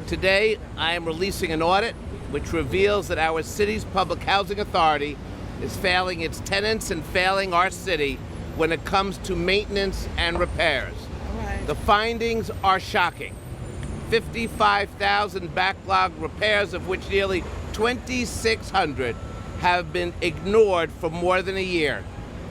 Today, I am releasing an audit which reveals that our city's public housing authority is failing its tenants and failing our city when it comes to maintenance and repairs. Right. The findings are shocking. 55,000 backlogged repairs, of which nearly 2,600 have been ignored for more than a year.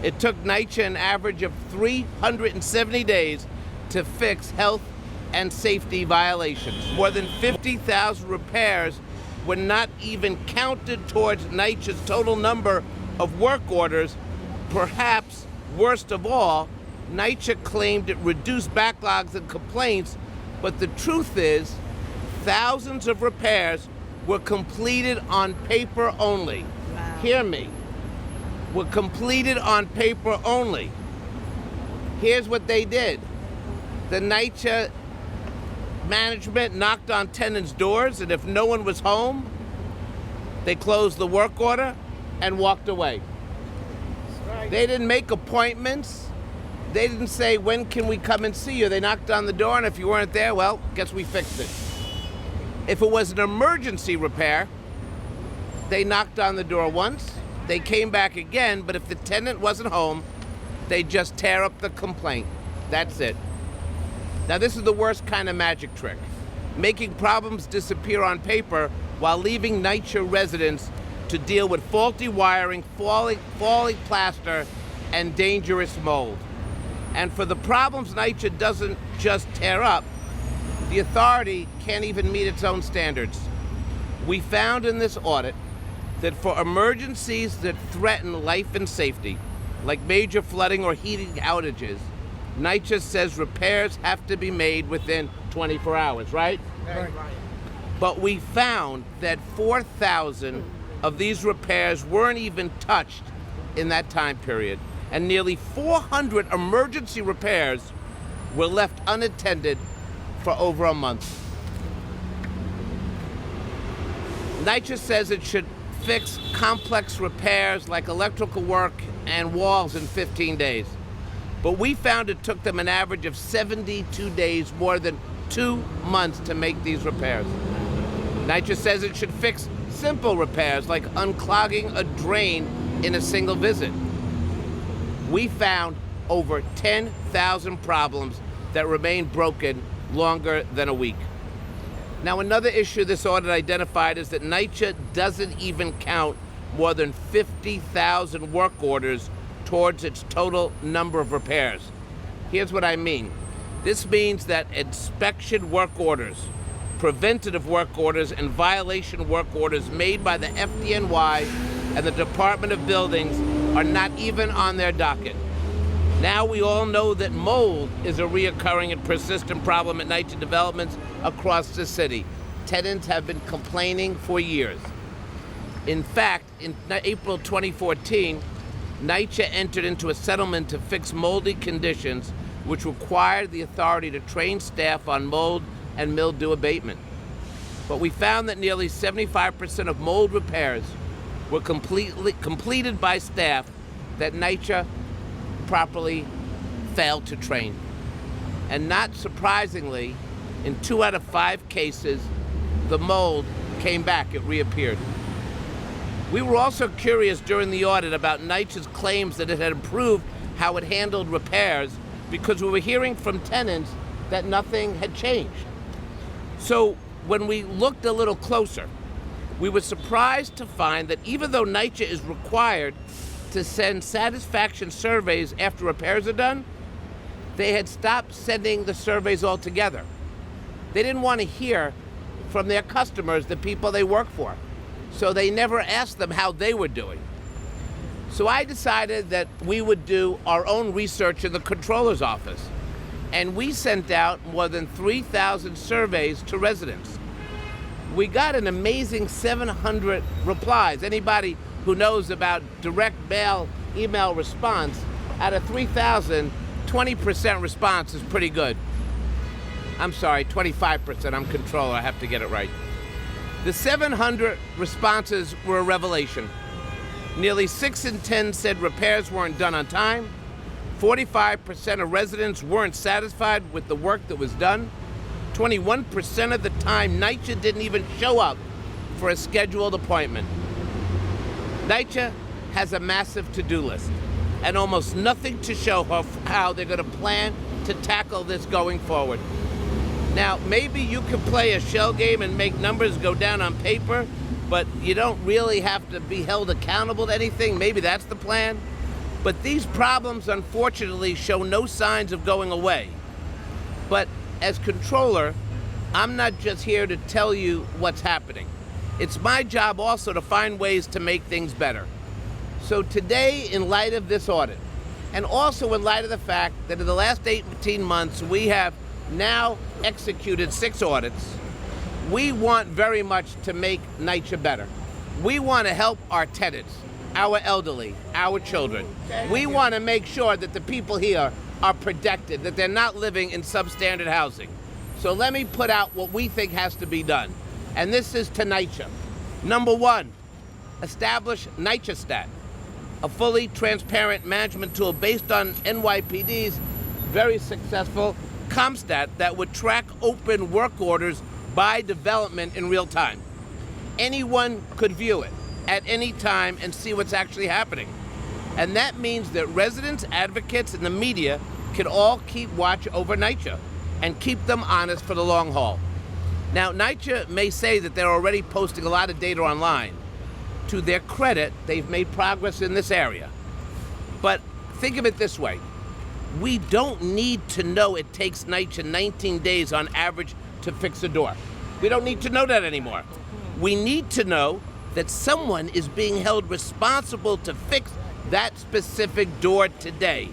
It took NYCHA an average of 370 days to fix health and safety violations. More than 50,000 repairs were not even counted towards NYCHA's total number of work orders. Perhaps worst of all, NYCHA claimed it reduced backlogs and complaints, but the truth is, thousands of repairs were completed on paper only. Wow. Hear me. Were completed on paper only. Here's what they did. The NYCHA management knocked on tenants' doors, and if no one was home, they closed the work order and walked away. Right. They didn't make appointments. They didn't say, when can we come and see you? They knocked on the door, and if you weren't there, well, guess we fixed it. If it was an emergency repair, they knocked on the door once, they came back again, but if the tenant wasn't home, they just tear up the complaint. That's it. Now, this is the worst kind of magic trick, making problems disappear on paper while leaving NYCHA residents to deal with faulty wiring, falling plaster, and dangerous mold. And for the problems NYCHA doesn't just tear up, the authority can't even meet its own standards. We found in this audit that for emergencies that threaten life and safety, like major flooding or heating outages, NYCHA says repairs have to be made within 24 hours, right? Right. But we found that 4,000 of these repairs weren't even touched in that time period, and nearly 400 emergency repairs were left unattended for over a month. NYCHA says it should fix complex repairs like electrical work and walls in 15 days. But we found it took them an average of 72 days, more than 2 months, to make these repairs. NYCHA says it should fix simple repairs like unclogging a drain in a single visit. We found over 10,000 problems that remain broken longer than a week. Now, another issue this audit identified is that NYCHA doesn't even count more than 50,000 work orders towards its total number of repairs. Here's what I mean. This means that inspection work orders, preventative work orders, and violation work orders made by the FDNY and the Department of Buildings are not even on their docket. Now we all know that mold is a reoccurring and persistent problem at NYCHA developments across the city. Tenants have been complaining for years. In fact, in April 2014, NYCHA entered into a settlement to fix moldy conditions, which required the authority to train staff on mold and mildew abatement. But we found that nearly 75% of mold repairs were completed by staff that NYCHA properly failed to train. And not surprisingly, in 2 out of 5 cases, the mold came back, it reappeared. We were also curious during the audit about NYCHA's claims that it had improved how it handled repairs, because we were hearing from tenants that nothing had changed. So when we looked a little closer, we were surprised to find that even though NYCHA is required to send satisfaction surveys after repairs are done, they had stopped sending the surveys altogether. They didn't want to hear from their customers, the people they work for. So they never asked them how they were doing. So I decided that we would do our own research in the Comptroller's office. And we sent out more than 3,000 surveys to residents. We got an amazing 700 replies. Anybody who knows about direct mail email response, out of 3,000, 20% response is pretty good. I'm sorry, 25%, I'm Comptroller, I have to get it right. The 700 responses were a revelation. Nearly 6 in 10 said repairs weren't done on time. 45% of residents weren't satisfied with the work that was done. 21% of the time, NYCHA didn't even show up for a scheduled appointment. NYCHA has a massive to-do list and almost nothing to show how they're going to plan to tackle this going forward. Now, maybe you could play a shell game and make numbers go down on paper, but you don't really have to be held accountable to anything. Maybe that's the plan. But these problems, unfortunately, show no signs of going away. But as controller, I'm not just here to tell you what's happening. It's my job also to find ways to make things better. So today, in light of this audit, and also in light of the fact that in the last 18 months, we have now executed 6 audits, we want very much to make NYCHA better. We want to help our tenants, our elderly, our children. We want to make sure that the people here are protected, that they're not living in substandard housing. So let me put out what we think has to be done. And this is to NYCHA. Number 1, establish NYCHA Stat, a fully transparent management tool based on NYPD's very successful ComStat that would track open work orders by development in real time. Anyone could view it at any time and see what's actually happening. And that means that residents, advocates, and the media can all keep watch over NYCHA and keep them honest for the long haul. Now, NYCHA may say that they're already posting a lot of data online. To their credit, they've made progress in this area. But think of it this way. We don't need to know it takes NYCHA 19 days on average to fix a door. We don't need to know that anymore. We need to know that someone is being held responsible to fix that specific door today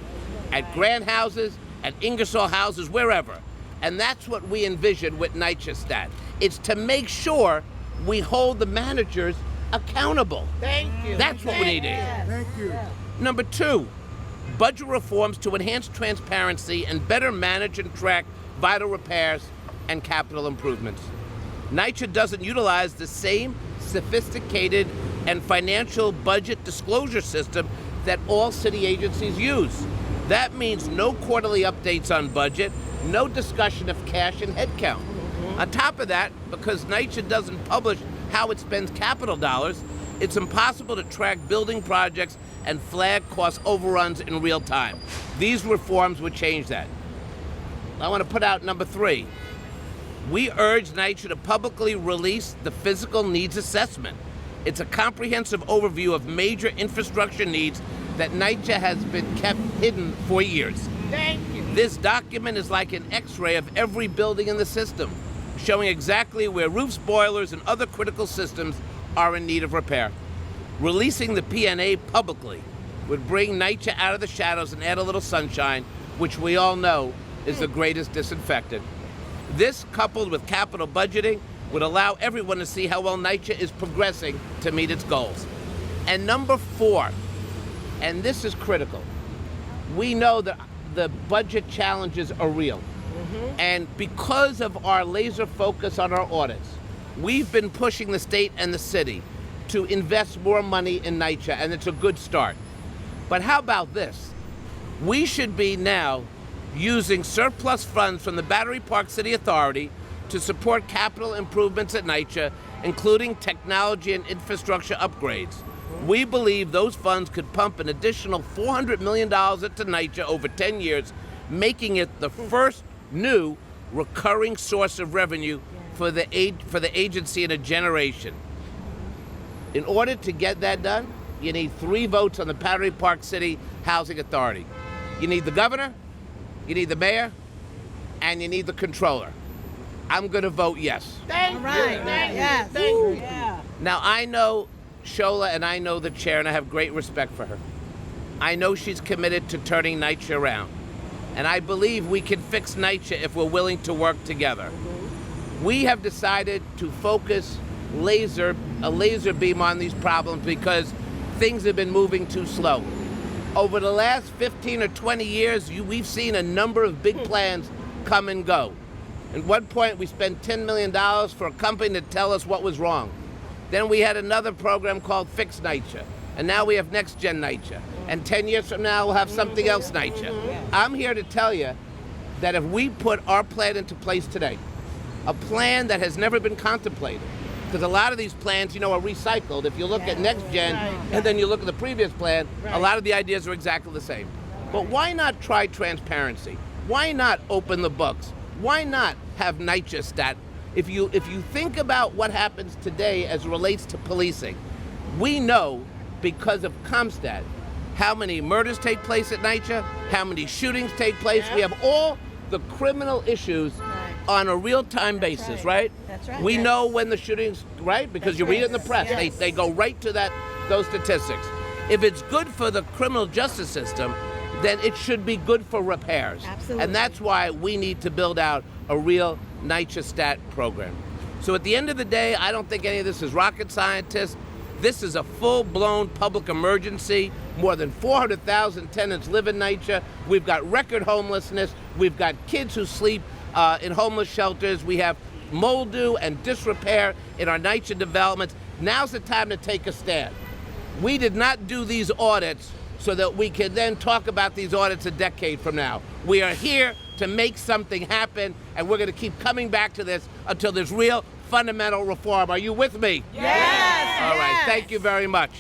at Grant houses, at Ingersoll houses, wherever. And that's what we envision with NYCHA Stat. It's to make sure we hold the managers accountable. Thank you. That's what we need. Thank you. Number 2, budget reforms to enhance transparency and better manage and track vital repairs and capital improvements. NYCHA doesn't utilize the same sophisticated and financial budget disclosure system that all city agencies use. That means no quarterly updates on budget, no discussion of cash and headcount. On top of that, because NYCHA doesn't publish how it spends capital dollars, it's impossible to track building projects and flag cost overruns in real time. These reforms would change that. I want to put out number 3. We urge NYCHA to publicly release the physical needs assessment. It's a comprehensive overview of major infrastructure needs that NYCHA has been kept hidden for years. Thank you. This document is like an X-ray of every building in the system, showing exactly where roofs, boilers, and other critical systems are in need of repair. Releasing the P&A publicly would bring NYCHA out of the shadows and add a little sunshine, which we all know is the greatest disinfectant. This, coupled with capital budgeting, would allow everyone to see how well NYCHA is progressing to meet its goals. And number 4, and this is critical, we know that the budget challenges are real. And because of our laser focus on our audits, we've been pushing the state and the city to invest more money in NYCHA, and it's a good start. But how about this? We should be now using surplus funds from the Battery Park City Authority to support capital improvements at NYCHA, including technology and infrastructure upgrades. We believe those funds could pump an additional $400 million into NYCHA over 10 years, making it the first new recurring source of revenue for the agency in a generation. In order to get that done, you need 3 votes on the Battery Park City Housing Authority. You need the governor, you need the mayor, and you need the controller. I'm going to vote yes. Thank you. Right. Thank Yes. you. Thank you. Yeah. Now, I know Shola and I know the chair, and I have great respect for her. I know she's committed to turning NYCHA around. And I believe we can fix NYCHA if we're willing to work together. We have decided to focus a laser beam on these problems because things have been moving too slow. Over the last 15 or 20 years, we've seen a number of big plans come and go. At one point, we spent $10 million for a company to tell us what was wrong. Then we had another program called Fix NYCHA. And now we have Next Gen NYCHA. And 10 years from now, we'll have something else NYCHA. I'm here to tell you that if we put our plan into place today, a plan that has never been contemplated. Because a lot of these plans, are recycled. If you look at next gen and then you look at the previous plan, a lot of the ideas are exactly the same. But why not try transparency? Why not open the books? Why not have NYCHA stat? If you think about what happens today as it relates to policing, we know because of ComStat how many murders take place at NYCHA, how many shootings take place. We have all the criminal issues on a real-time basis, right? That's right. We know when the shootings, right? Because you read it in the press. Yes. They go right to those statistics. If it's good for the criminal justice system, then it should be good for repairs. Absolutely. And that's why we need to build out a real NYCHA stat program. So at the end of the day, I don't think any of this is rocket scientists. This is a full-blown public emergency. More than 400,000 tenants live in NYCHA. We've got record homelessness. We've got kids who sleep in homeless shelters. We have moldu and disrepair in our NYCHA developments. Now's the time to take a stand. We did not do these audits so that we can then talk about these audits a decade from now. We are here to make something happen, and we're going to keep coming back to this until there's real fundamental reform. Are you with me? Yes. All right, thank you very much.